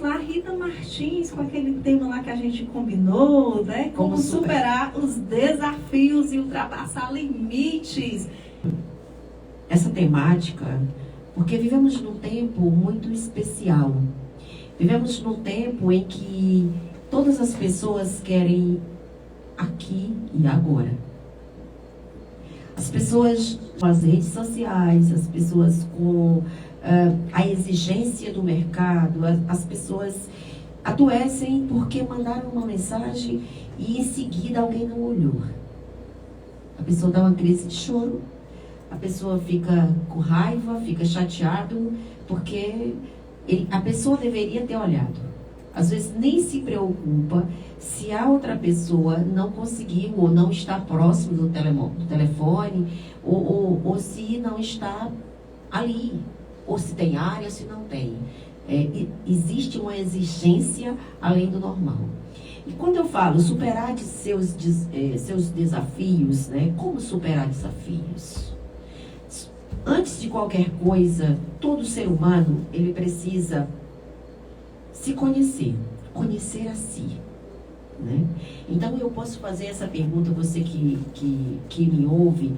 lá, Rita Martins, com aquele tema lá que a gente combinou, né? Como superar os desafios e ultrapassar limites. Essa temática, porque vivemos num tempo muito especial. Vivemos num tempo em que todas as pessoas querem aqui e agora. As pessoas com as redes sociais, as pessoas com a exigência do mercado, as pessoas adoecem porque mandaram uma mensagem e em seguida alguém não olhou. A pessoa dá uma crise de choro, a pessoa fica com raiva, fica chateado, porque a pessoa deveria ter olhado. Às vezes nem se preocupa se a outra pessoa não conseguiu ou não está próximo do telefone ou se não está ali, ou se tem área ou se não tem. Existe uma exigência além do normal. E quando eu falo superar seus desafios, né? Como superar desafios? Antes de qualquer coisa, todo ser humano, ele precisa se conhecer a si, né? Então eu posso fazer essa pergunta, você que me ouve,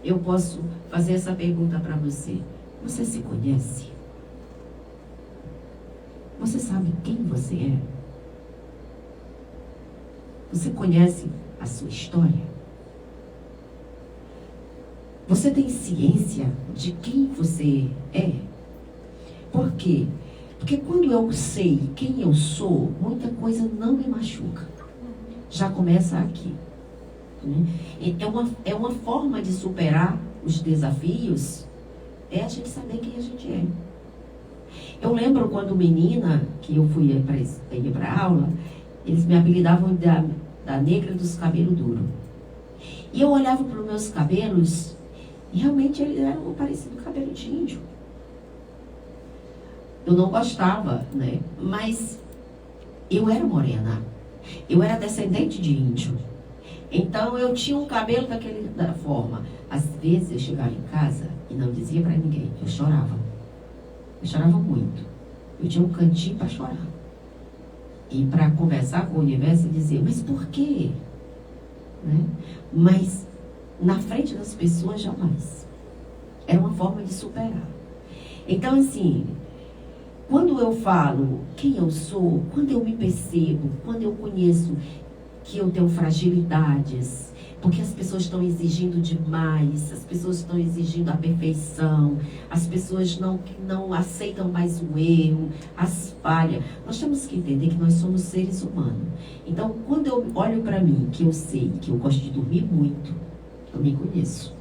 eu posso fazer essa pergunta para você. Você se conhece? Você sabe quem você é? Você conhece a sua história? Você tem ciência de quem você é? Por quê? Porque quando eu sei quem eu sou, muita coisa não me machuca. Já começa aqui, né? É uma forma de superar os desafios, é a gente saber quem a gente é. Eu lembro quando menina, que eu ia para a aula, eles me apelidavam da negra dos cabelos duros. E eu olhava para os meus cabelos, e realmente eles eram parecidos com cabelo de índio. Eu não gostava, né? Mas eu era morena. Eu era descendente de índio. Então eu tinha um cabelo da forma. Às vezes eu chegava em casa e não dizia para ninguém. Eu chorava. Eu chorava muito. Eu tinha um cantinho para chorar. E para conversar com o universo e dizer, mas por quê? Né? Mas na frente das pessoas jamais. Era uma forma de superar. Então assim, quando eu falo quem eu sou, quando eu me percebo, quando eu conheço que eu tenho fragilidades, porque as pessoas estão exigindo demais, as pessoas estão exigindo a perfeição, as pessoas não aceitam mais o erro, as falhas. Nós temos que entender que nós somos seres humanos. Então, quando eu olho para mim, que eu sei que eu gosto de dormir muito, eu me conheço.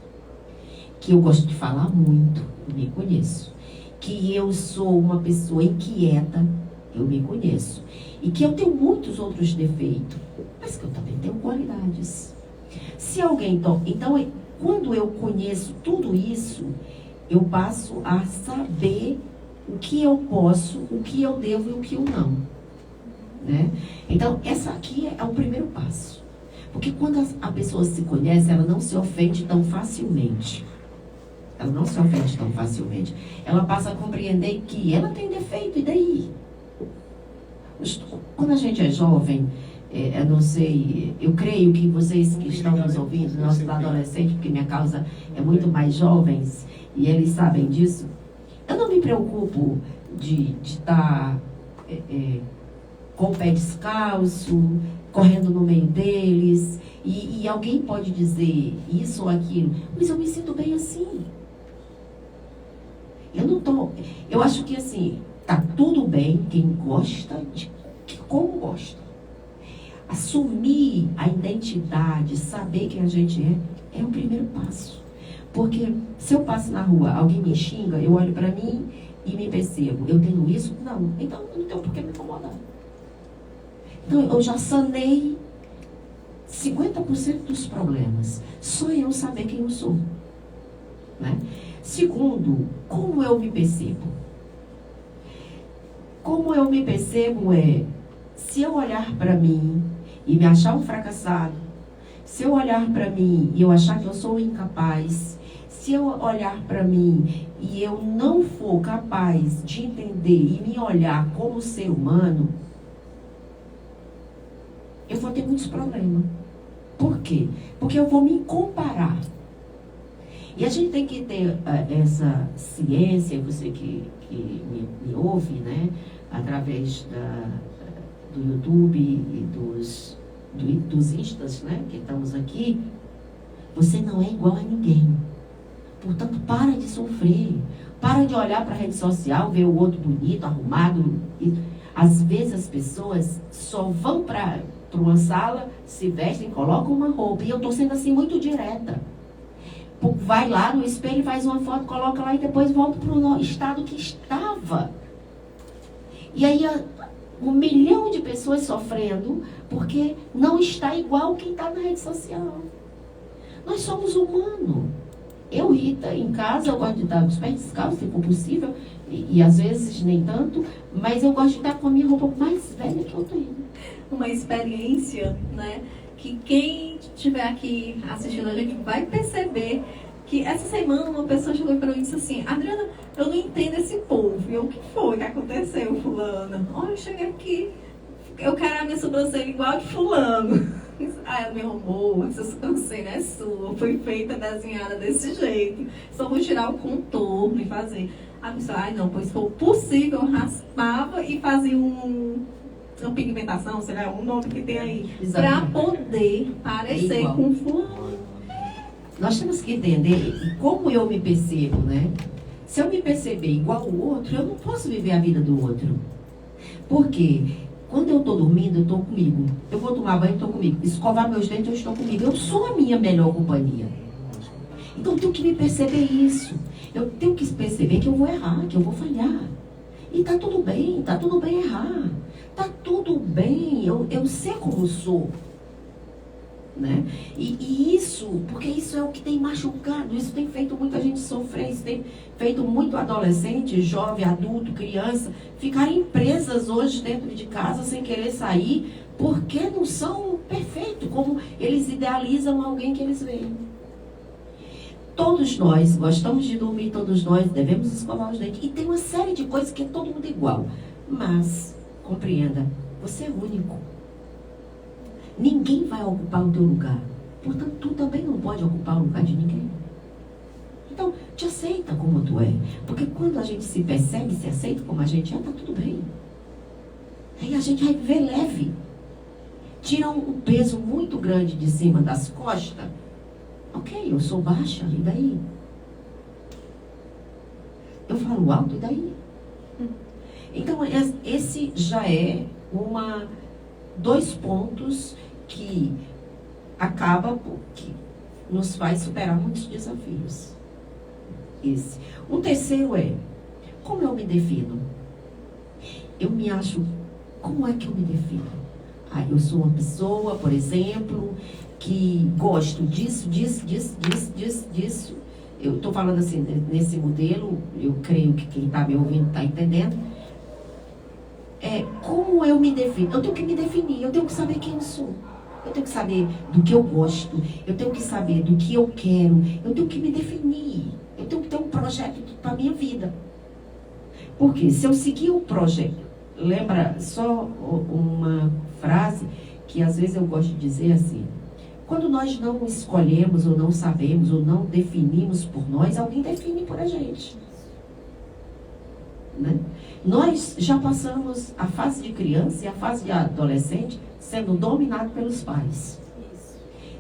Que eu gosto de falar muito, eu me conheço. Que eu sou uma pessoa inquieta, eu me conheço. E que eu tenho muitos outros defeitos, mas que eu também tenho qualidades. Se alguém... Então, quando eu conheço tudo isso, eu passo a saber o que eu posso, o que eu devo e o que eu não. Né? Então, essa aqui é o primeiro passo. Porque quando a pessoa se conhece, ela não se ofende tão facilmente. Ela não se ofende tão facilmente. Ela passa a compreender que ela tem defeito, e daí? Quando a gente é jovem, eu não sei, eu creio que vocês que estão nos ouvindo, nossos adolescentes, porque minha causa é muito mais jovens, e eles sabem disso, eu não me preocupo de estar com o pé descalço, correndo no meio deles, e alguém pode dizer isso ou aquilo, mas eu me sinto bem assim. Eu acho que assim, tá tudo bem quem gosta de como gosta. Assumir a identidade, saber quem a gente é o primeiro passo. Porque se eu passo na rua, alguém me xinga, eu olho para mim e me percebo. Eu tenho isso? Não. Então não tenho por que me incomodar. Então eu já sanei 50% dos problemas. Só eu saber quem eu sou. Né? Segundo, como eu me percebo? Como eu me percebo se eu olhar para mim e me achar um fracassado, se eu olhar para mim e eu achar que eu sou incapaz, Se eu olhar para mim e eu não for capaz de entender e me olhar como ser humano, eu vou ter muitos problemas. Por quê? Porque eu vou me comparar. E a gente tem que ter essa ciência, você que me ouve, né, através do YouTube e dos instas, né, que estamos aqui, você não é igual a ninguém. Portanto, para de sofrer. Para de olhar para a rede social, ver o outro bonito, arrumado. E, às vezes as pessoas só vão para uma sala, se vestem, colocam uma roupa. E eu estou sendo assim muito direta. Vai lá no espelho, faz uma foto, coloca lá e depois volta para o estado que estava. E aí 1 milhão de pessoas sofrendo porque não está igual quem está na rede social. Nós somos humanos. Eu, Rita, em casa, eu gosto de estar com os pés descalços, se for possível, e às vezes nem tanto, mas eu gosto de estar com a minha roupa mais velha que eu tenho. Uma experiência, né, que quem estiver aqui assistindo a gente vai perceber que essa semana uma pessoa chegou para mim e disse assim: Adriana, eu não entendo esse povo. E eu, o que foi que aconteceu, fulana? Olha, eu cheguei aqui, eu quero a minha sobrancelha igual de fulano. Ah, ela me arrumou, essa sobrancelha é sua, foi feita, desenhada desse jeito. Só vou tirar o contorno e fazer. A pessoa, ai não, pois se for possível, eu raspava e fazia uma pigmentação, sei lá, um nome que tem aí, para poder parecer com fulano. Nós temos que entender como eu me percebo, né? Se eu me perceber igual ao outro, eu não posso viver a vida do outro. Por quê? Quando eu estou dormindo, eu estou comigo. Eu vou tomar banho, eu estou comigo. Escovar meus dentes, eu estou comigo. Eu sou a minha melhor companhia. Então eu tenho que me perceber isso. Eu tenho que perceber que eu vou errar, que eu vou falhar. E tá tudo bem errar. Tá tudo bem, eu sei como sou. Né? E isso, porque isso é o que tem machucado, isso tem feito muita gente sofrer, isso tem feito muito adolescente, jovem, adulto, criança, ficarem presas hoje dentro de casa sem querer sair, porque não são perfeitos, como eles idealizam alguém que eles veem. Todos nós gostamos de dormir, todos nós devemos escovar os dentes, e tem uma série de coisas que é todo mundo igual, mas, compreenda, você é único. Ninguém vai ocupar o teu lugar. Portanto, tu também não pode ocupar o lugar de ninguém. Então, te aceita como tu é. Porque quando a gente se percebe, se aceita como a gente é, tá tudo bem. Aí a gente vai viver leve. Tira um peso muito grande de cima das costas. Ok, eu sou baixa, e daí? Eu falo alto, e daí? Então, esse já é 2 pontos que que nos faz superar muitos desafios. O terceiro é, como eu me defino? Eu me acho, como é que eu me defino? Eu sou uma pessoa, por exemplo, que gosto disso. Eu estou falando assim, nesse modelo, eu creio que quem está me ouvindo está entendendo. Como eu me defino? Eu tenho que me definir, eu tenho que saber quem eu sou. Eu tenho que saber do que eu gosto, eu tenho que saber do que eu quero, eu tenho que me definir. Eu tenho que ter um projeto para a minha vida. Porque se eu seguir um projeto, lembra só uma frase que às vezes eu gosto de dizer assim: quando nós não escolhemos, ou não sabemos, ou não definimos por nós, alguém define por a gente. Né? Nós já passamos a fase de criança e a fase de adolescente sendo dominado pelos pais.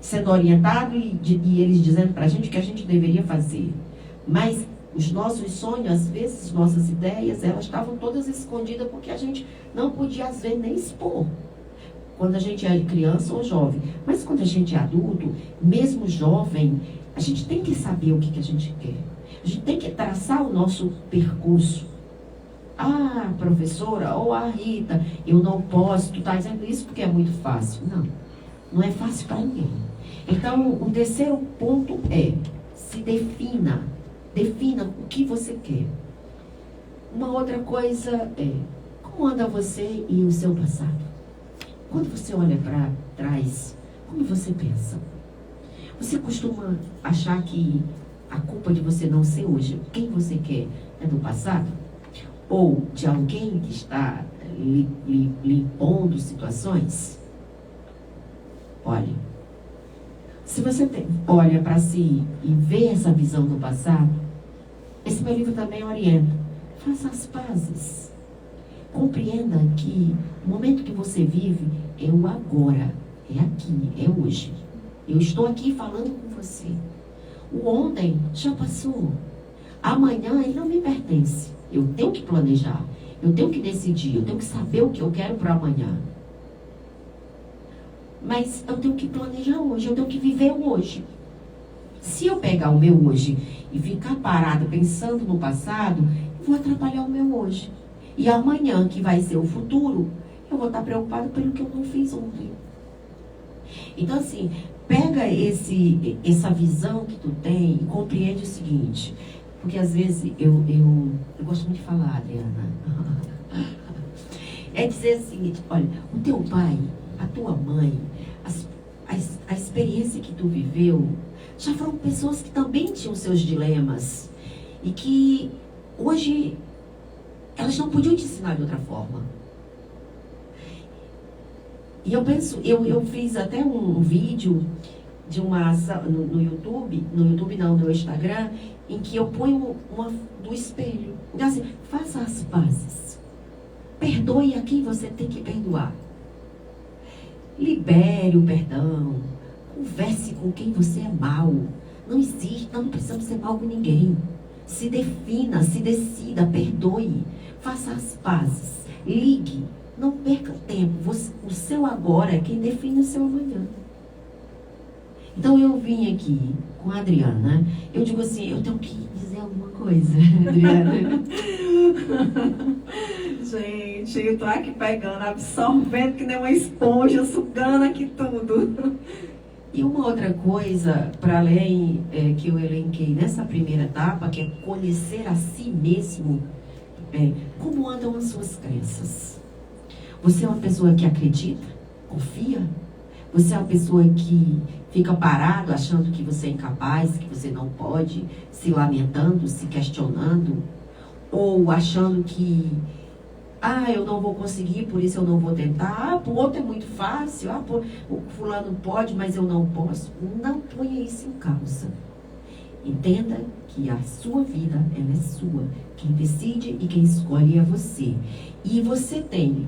Sendo orientado e eles dizendo para a gente o que a gente deveria fazer. Mas os nossos sonhos, às vezes, nossas ideias, elas estavam todas escondidas porque a gente não podia, às vezes, nem expor. Quando a gente é criança ou jovem. Mas quando a gente é adulto, mesmo jovem, a gente tem que saber o que a gente quer. A gente tem que traçar o nosso percurso. Professora, ou Rita, eu não posso, tu está dizendo isso porque é muito fácil. Não, não é fácil para ninguém. Então, o terceiro ponto é, se defina o que você quer. Uma outra coisa é, como anda você e o seu passado? Quando você olha para trás, como você pensa? Você costuma achar que a culpa de você não ser hoje quem você quer é do passado? Ou de alguém que está lhe impondo situações? Olha, se você olha para si e vê essa visão do passado, esse meu livro também orienta. Faça as pazes. Compreenda que o momento que você vive é o agora, é aqui, é hoje. Eu estou aqui falando com você. O ontem já passou. Amanhã ele não me pertence. Eu tenho que planejar, eu tenho que decidir, eu tenho que saber o que eu quero para amanhã. Mas eu tenho que planejar hoje, eu tenho que viver o hoje. Se eu pegar o meu hoje e ficar parado pensando no passado, eu vou atrapalhar o meu hoje. E amanhã, que vai ser o futuro, eu vou estar preocupado pelo que eu não fiz ontem. Então, assim, pega essa visão que tu tem e compreende o seguinte. Porque às vezes eu gosto muito de falar, Adriana. É dizer o seguinte, olha, o teu pai, a tua mãe, a experiência que tu viveu, já foram pessoas que também tinham seus dilemas. E que hoje elas não podiam te ensinar de outra forma. E eu penso, eu fiz até um vídeo de uma ação no YouTube não, no Instagram, em que eu ponho do espelho. Então assim, faça as pazes. Perdoe a quem você tem que perdoar. Libere o perdão. Converse com quem você é mal. Não existe, não precisamos ser mal com ninguém. Se defina, se decida, perdoe. Faça as pazes. Ligue. Não perca tempo. O seu agora é quem define o seu amanhã. Então eu vim aqui com a Adriana. Eu digo assim, eu tenho que dizer alguma coisa, Adriana. Gente, eu tô aqui pegando, absorvendo que nem uma esponja, sugando aqui tudo. E uma outra coisa, para além que eu elenquei nessa primeira etapa, que é conhecer a si mesmo, como andam as suas crenças. Você é uma pessoa que acredita, confia? Você é uma pessoa que fica parado achando que você é incapaz, que você não pode, se lamentando, se questionando? Ou achando que, eu não vou conseguir, por isso eu não vou tentar. O outro é muito fácil. O fulano pode, mas eu não posso. Não ponha isso em causa. Entenda que a sua vida, ela é sua. Quem decide e quem escolhe é você. E você tem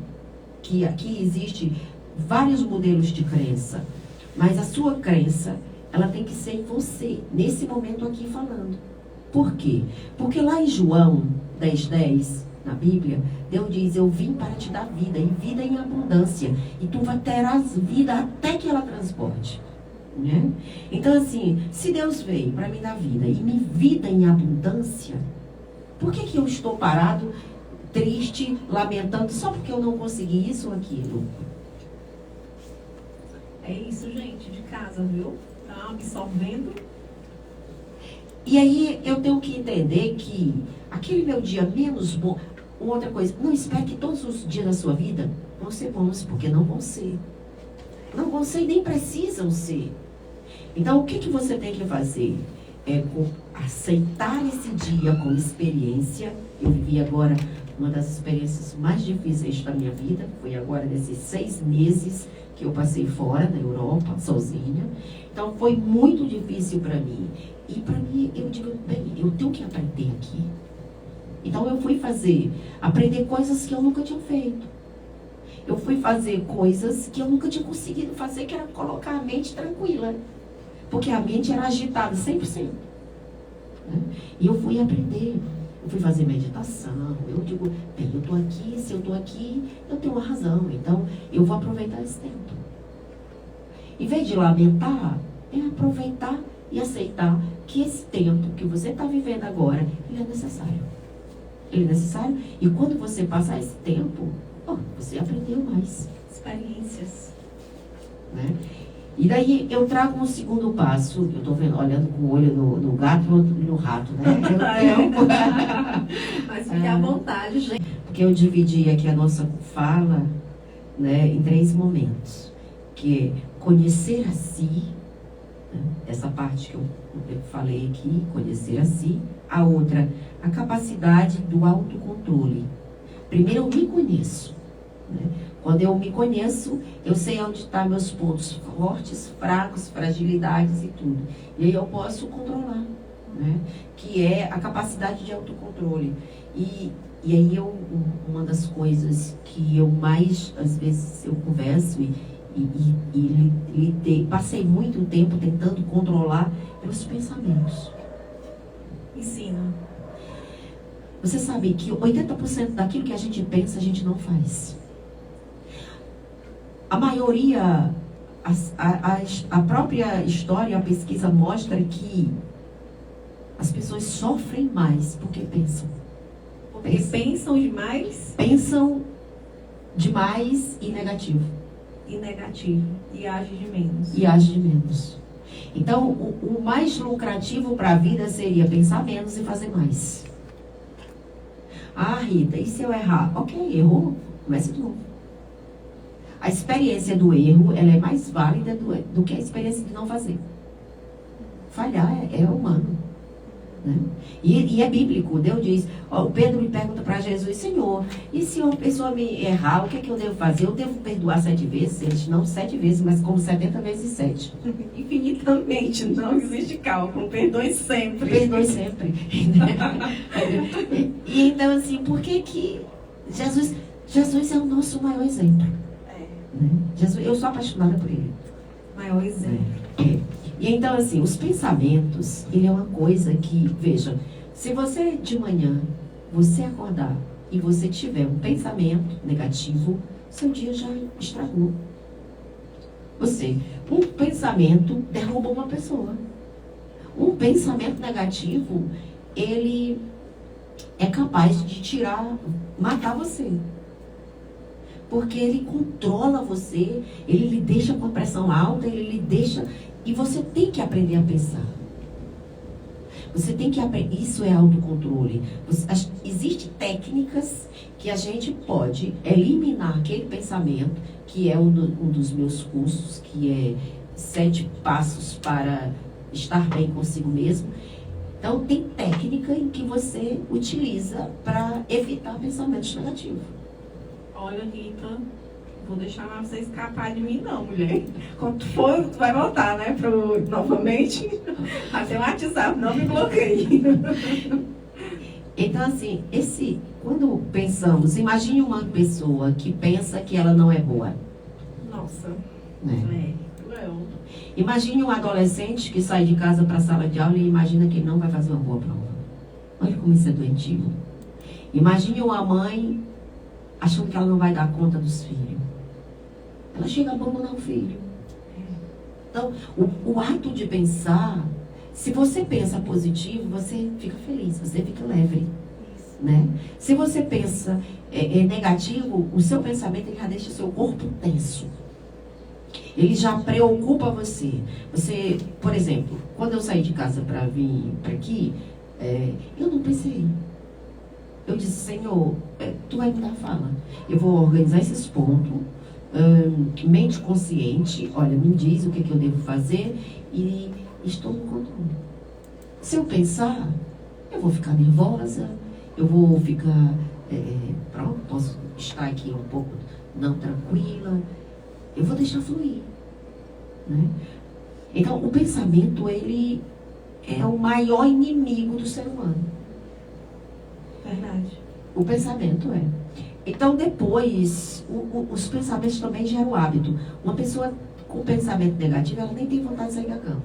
que aqui existe vários modelos de crença, mas a sua crença, ela tem que ser em você, nesse momento aqui falando. Por quê? Porque lá em João 10:10, na Bíblia, Deus diz, eu vim para te dar vida, e vida em abundância, e tu terás vida até que ela transporte. Né? Então assim, se Deus veio para me dar vida, e me vida em abundância, por que eu estou parado, triste, lamentando, só porque eu não consegui isso ou aquilo? É isso, gente, de casa, viu? Tá absorvendo. E aí eu tenho que entender que aquele meu dia menos bom, outra coisa, não espere que todos os dias da sua vida vão ser bons, porque não vão ser. Não vão ser e nem precisam ser. Então o que você tem que fazer? É aceitar esse dia como experiência. Eu vivi agora uma das experiências mais difíceis da minha vida, foi agora nesses 6 meses que eu passei fora, na Europa, sozinha. Então foi muito difícil para mim. E para mim, eu digo, bem, eu tenho que aprender aqui. Então eu fui aprender coisas que eu nunca tinha feito. Eu fui fazer coisas que eu nunca tinha conseguido fazer, que era colocar a mente tranquila. Porque a mente era agitada 100%. Né? E eu fui aprender. Eu fui fazer meditação. Eu digo, bem, eu estou aqui, se eu estou aqui, eu tenho uma razão. Então, eu vou aproveitar esse tempo. Em vez de lamentar, é aproveitar e aceitar que esse tempo que você está vivendo agora, ele é necessário. Ele é necessário. E quando você passar esse tempo, você aprendeu mais. Experiências. Né? E daí eu trago um segundo passo. Eu estou olhando com o olho no gato e no rato, né? Mas fique à vontade, gente. Porque eu dividi aqui a nossa fala, né, em 3 momentos. Que é conhecer a si, né? Essa parte que eu falei aqui, conhecer a si. A outra, a capacidade do autocontrole. Primeiro eu me conheço, né? Quando eu me conheço, eu sei onde estão meus pontos fortes, fracos, fragilidades e tudo. E aí eu posso controlar, né? Que é a capacidade de autocontrole. E aí uma das coisas que eu mais, às vezes, eu converso passei muito tempo tentando controlar meus pensamentos. Ensina. Você sabe que 80% daquilo que a gente pensa, a gente não faz. A maioria, a própria história, a pesquisa mostra que as pessoas sofrem mais porque pensam. Porque pensam demais? Pensam demais e negativo. E negativo. E age de menos. E age de menos. Então, o mais lucrativo para a vida seria pensar menos e fazer mais. Ah, Rita, e se eu errar? Ok, errou, começa de novo. A experiência do erro, ela é mais válida do que a experiência de não fazer. Falhar é humano, né? E é bíblico. Deus diz, ó, o Pedro me pergunta para Jesus, Senhor, e se uma pessoa me errar, o que é que eu devo fazer? Eu devo perdoar 7 vezes? Ele diz, não 7 vezes, mas como 70 vezes 7. Infinitamente, não existe cálculo. Perdoe sempre. Perdoe sempre. E então, assim, por que Jesus é o nosso maior exemplo? Né? Jesus, eu sou apaixonada por ele. Maior exemplo. E então, assim, os pensamentos, ele é uma coisa que, veja, se você de manhã, você acordar e você tiver um pensamento negativo, seu dia já estragou. Um pensamento derruba uma pessoa. Um pensamento negativo, ele é capaz de matar você. Porque ele controla você, ele lhe deixa com a pressão alta, ele lhe deixa... E você tem que aprender a pensar. Você tem que aprender... Isso é autocontrole. Existem técnicas que a gente pode eliminar aquele pensamento, que é um dos meus cursos, que é 7 passos para estar bem consigo mesmo. Então, tem técnica em que você utiliza para evitar pensamentos negativos. Olha, Rita, vou deixar você escapar de mim não, mulher. Quando for, tu vai voltar, né? Novamente, a seu WhatsApp, não me bloqueie. Então, assim, quando pensamos, imagine uma pessoa que pensa que ela não é boa. Nossa, Né? cruel. Imagine um adolescente que sai de casa para a sala de aula e imagina que ele não vai fazer uma boa prova. Olha como isso é doentio. Imagine uma mãe achando que ela não vai dar conta dos filhos. Ela chega a abandonar o filho. Então, o ato de pensar, se você pensa positivo, você fica feliz, você fica leve. Né? Se você pensa negativo, o seu pensamento ele já deixa o seu corpo tenso. Ele já preocupa você. Você, por exemplo, quando eu saí de casa para vir para aqui, eu não pensei. Eu disse, Senhor, tu vai me dar fala. Eu vou organizar esses pontos, mente consciente, olha, me diz o que eu devo fazer e estou no controle. Se eu pensar, eu vou ficar nervosa, eu vou ficar, pronto, posso estar aqui um pouco não tranquila, eu vou deixar fluir. Né? Então, o pensamento, ele é o maior inimigo do ser humano. Verdade. O pensamento é. Então, depois, os pensamentos também geram hábito. Uma pessoa com pensamento negativo, ela nem tem vontade de sair da cama.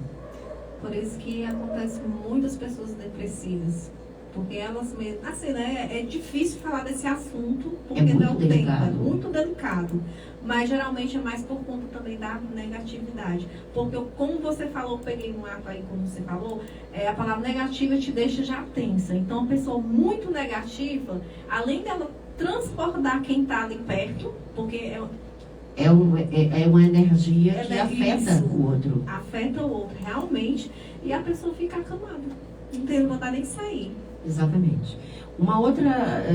Por isso que acontece com muitas pessoas depressivas. Porque elas mesmas... Assim, né? É difícil falar desse assunto, porque não tem. É muito delicado. Mas geralmente é mais por conta também da negatividade. Porque, como você falou, peguei um ato aí, como você falou, a palavra negativa te deixa já tensa. Então, uma pessoa muito negativa, além dela transbordar quem está ali perto, porque é uma energia que afeta o outro. Afeta o outro, realmente. E a pessoa fica acamada. Não tem vontade nem de sair. Exatamente. Uma outra,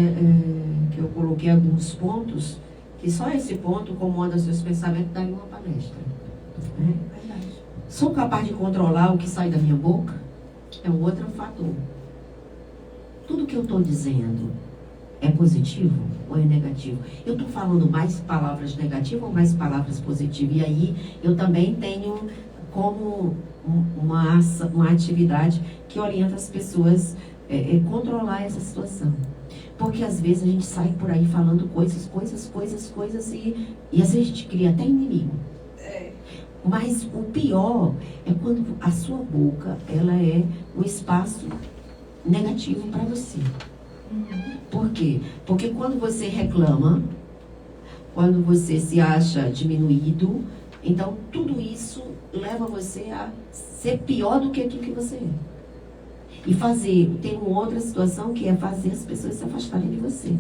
que eu coloquei alguns pontos, que só esse ponto comanda seus pensamentos, daria uma palestra. Né? Verdade. Sou capaz de controlar o que sai da minha boca? É um outro fator. Tudo que eu estou dizendo é positivo ou é negativo? Eu estou falando mais palavras negativas ou mais palavras positivas? E aí eu também tenho como uma atividade que orienta as pessoas controlar essa situação. Porque às vezes a gente sai por aí falando coisas e às vezes a gente cria até inimigo. Mas o pior é quando a sua boca, ela é um espaço negativo para você. Por quê? Porque quando você reclama, quando você se acha diminuído, então tudo isso leva você a ser pior do que aquilo que você é. E tem uma outra situação que é fazer as pessoas se afastarem de você.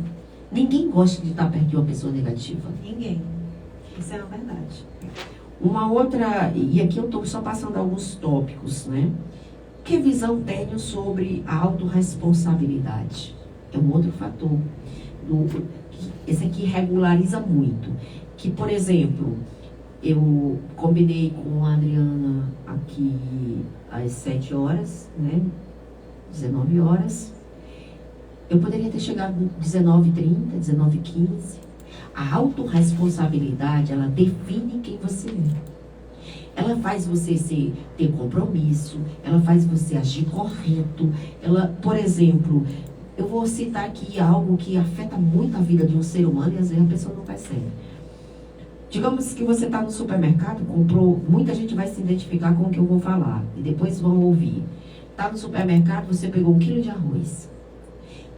Ninguém gosta de estar perto de uma pessoa negativa. Ninguém. Isso é uma verdade. Uma outra, e aqui eu estou só passando alguns tópicos, né? Que visão tenho sobre a autorresponsabilidade? É um outro fator. Esse aqui regulariza muito. Que, por exemplo, eu combinei com a Adriana aqui às 7 horas, né? 19 horas. Eu poderia ter chegado 19h30, 19h15. A autorresponsabilidade, ela define quem você é. Ela faz você ter compromisso, ela faz você agir correto. Por exemplo, eu vou citar aqui algo que afeta muito a vida de um ser humano e às vezes a pessoa não percebe. Digamos que você está no supermercado, muita gente vai se identificar com o que eu vou falar e depois vão ouvir. Está no supermercado, você pegou 1 quilo de arroz.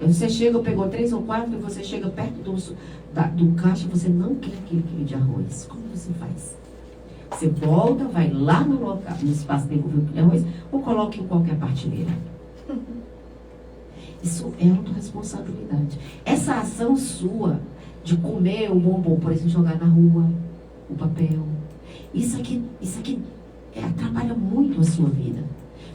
Você pegou 3 ou 4 e você chega perto do caixa, você não quer aquele quilo de arroz. Como você faz? Você volta, vai lá no espaço de devolver o quilo de arroz ou coloca em qualquer prateleira. Isso é autorresponsabilidade. Essa ação sua de comer o bombom, por exemplo, jogar na rua, o papel, isso aqui atrapalha muito a sua vida.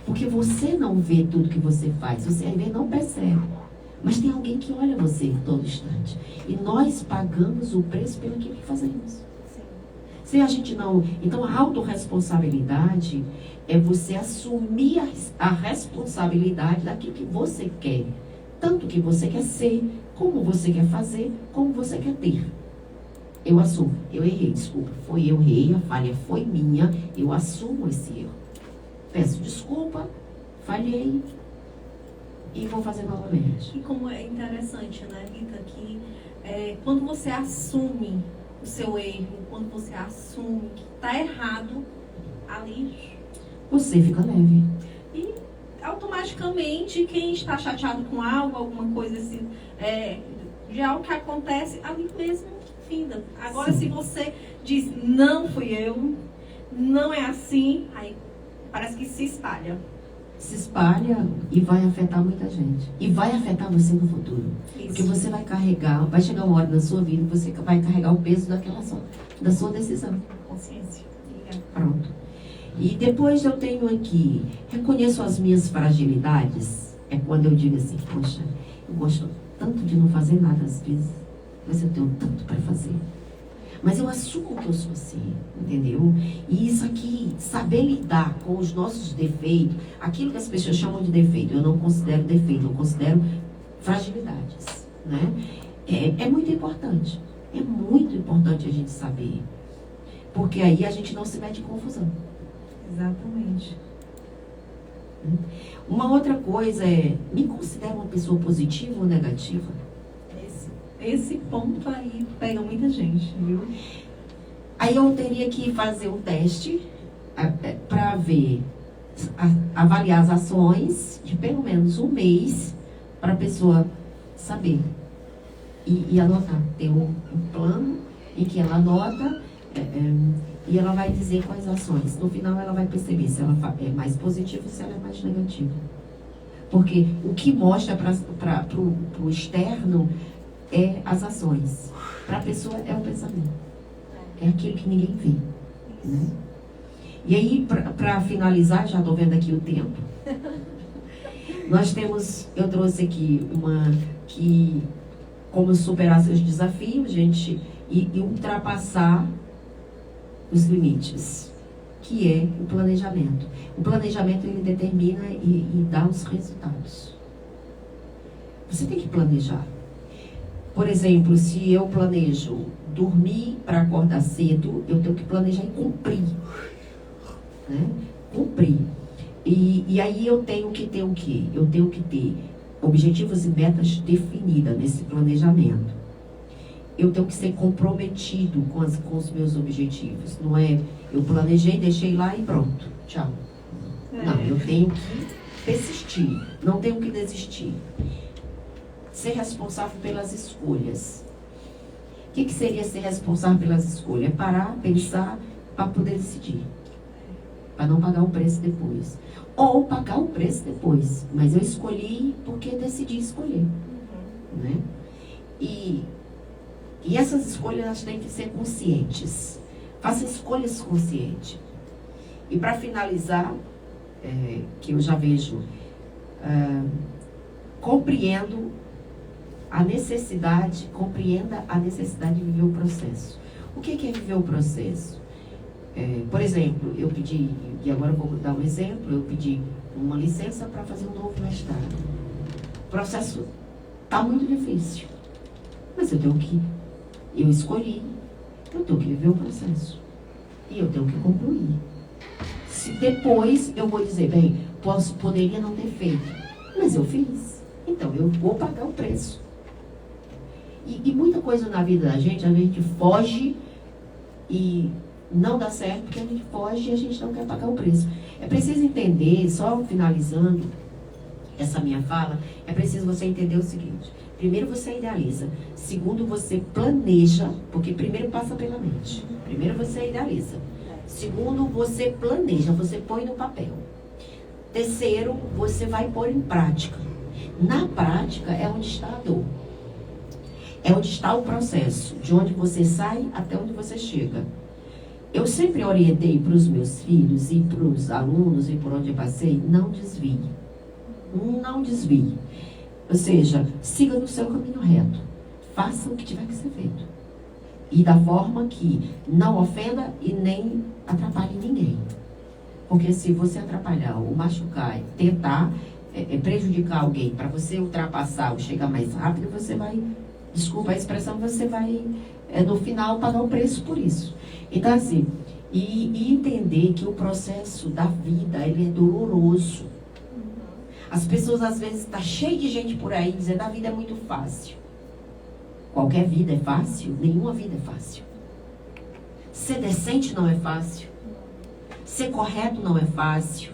Porque você não vê tudo que você faz, você às vezes não percebe. Mas tem alguém que olha você em todo instante. E nós pagamos o preço pelo que fazemos. Se a gente não... Então, a autorresponsabilidade é você assumir a responsabilidade daquilo que você quer. Tanto que você quer ser, como você quer fazer, como você quer ter. Eu assumo. Eu errei, desculpa. Eu errei, a falha foi minha. Eu assumo esse erro. Peço desculpa, falhei e vou fazer novamente. E como é interessante, né, Rita, que quando você assume o seu erro, quando você assume que está errado, ali você fica leve. E automaticamente quem está chateado com algo, alguma coisa assim, de algo que acontece, ali mesmo finda. Agora, sim, se você diz, não fui eu, não é assim, aí parece que se espalha. Se espalha e vai afetar muita gente. E vai afetar você no futuro. Isso. Porque você vai chegar uma hora na sua vida que você vai carregar o peso da sua decisão. Consciência. Pronto. E depois eu tenho aqui, reconheço as minhas fragilidades. É quando eu digo assim, poxa, eu gosto tanto de não fazer nada às vezes, mas eu tenho tanto para fazer. Mas eu assumo que eu sou assim, entendeu? E isso aqui, saber lidar com os nossos defeitos, aquilo que as pessoas chamam de defeito, eu não considero defeito, eu considero fragilidades, né? É muito importante. É muito importante a gente saber. Porque aí a gente não se mete em confusão. Exatamente. Uma outra coisa me considero uma pessoa positiva ou negativa? Esse ponto aí pega muita gente, viu? Aí eu teria que fazer um teste para ver, avaliar as ações de pelo menos um mês para a pessoa saber e anotar. Ter um plano em que ela anota e ela vai dizer quais ações. No final ela vai perceber se ela é mais positiva ou se ela é mais negativa. Porque o que mostra para o externo é as ações. Para a pessoa é o pensamento. É aquilo que ninguém vê. Né? E aí, para finalizar, já estou vendo aqui o tempo. Eu trouxe aqui como superar seus desafios, gente, e ultrapassar os limites. que é o planejamento. O planejamento, ele determina e dá os resultados. Você tem que planejar. Por exemplo, se eu planejo dormir para acordar cedo, eu tenho que planejar e cumprir. Né? Cumprir. E aí eu tenho que ter o quê? Eu tenho que ter objetivos e metas definidas nesse planejamento. Eu tenho que ser comprometido com os meus objetivos. Não é eu planejei, deixei lá e pronto. Tchau. Não, eu tenho que persistir. Não tenho que desistir. Ser responsável pelas escolhas. O que seria ser responsável pelas escolhas? É parar, pensar, para poder decidir. Para não pagar o preço depois. Ou pagar o preço depois. Mas eu escolhi porque decidi escolher. Né? E essas escolhas, elas têm que ser conscientes. Faça escolhas conscientes. E para finalizar, que eu já vejo, compreenda a necessidade de viver o processo. O que é viver o processo? Por exemplo, eu pedi, e agora eu vou dar um exemplo, eu pedi uma licença para fazer um novo mestrado. O processo está muito difícil. Mas eu escolhi, eu tenho que viver o processo. E eu tenho que concluir. Se depois eu vou dizer, bem, poderia não ter feito, mas eu fiz. Então eu vou pagar o preço. E muita coisa na vida da gente, a gente foge e não dá certo porque a gente foge e a gente não quer pagar o preço. É preciso entender, só finalizando essa minha fala, é preciso você entender o seguinte. Primeiro você idealiza. Segundo você planeja, porque primeiro passa pela mente. Primeiro você idealiza. Segundo você planeja, você põe no papel. Terceiro, você vai pôr em prática. Na prática é onde está a dor. É onde está o processo, de onde você sai até onde você chega. Eu sempre orientei para os meus filhos e para os alunos e por onde eu passei, não desvie. Não desvie. Ou seja, siga no seu caminho reto. Faça o que tiver que ser feito. E da forma que não ofenda e nem atrapalhe ninguém. Porque se você atrapalhar ou machucar, tentar prejudicar alguém para você ultrapassar ou chegar mais rápido, você vai, desculpa a expressão, você vai, no final, pagar o preço por isso. Então, assim, e entender que o processo da vida, ele é doloroso. As pessoas, às vezes, estão cheias de gente por aí dizendo, a vida é muito fácil. Qualquer vida é fácil? Nenhuma vida é fácil. Ser decente não é fácil. Ser correto não é fácil.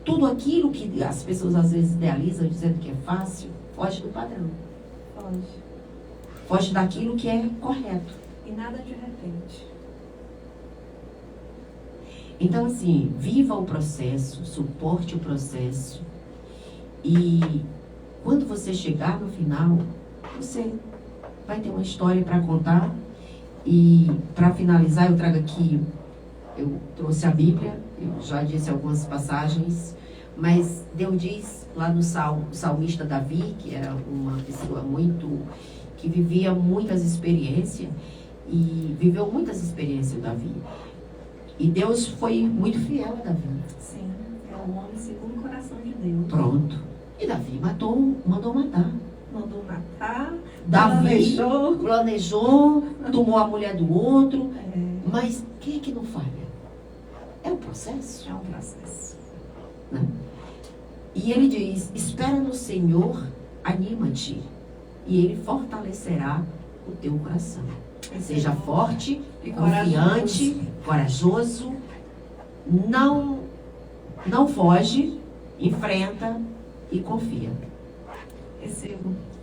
Tudo aquilo que as pessoas, às vezes, idealizam dizendo que é fácil, foge do padrão. Foge daquilo que é correto. E nada de repente. Então, assim, viva o processo, suporte o processo. E quando você chegar no final, você vai ter uma história para contar. E para finalizar, eu trago aqui, eu trouxe a Bíblia, eu já disse algumas passagens, mas Deus diz lá no salmista Davi, que era uma pessoa que vivia muitas experiências, e viveu muitas experiências, Davi. E Deus foi muito fiel a Davi. Sim, é um homem segundo o coração de Deus. Pronto. E Davi mandou matar. Mandou matar, Davi planejou, tomou a mulher do outro. Mas quem é que não falha? É o processo. É um processo. Né? E ele diz, espera no Senhor, anima-te, e Ele fortalecerá o teu coração. Seja forte, confiante, corajoso, não foge, enfrenta e confia. Recebo.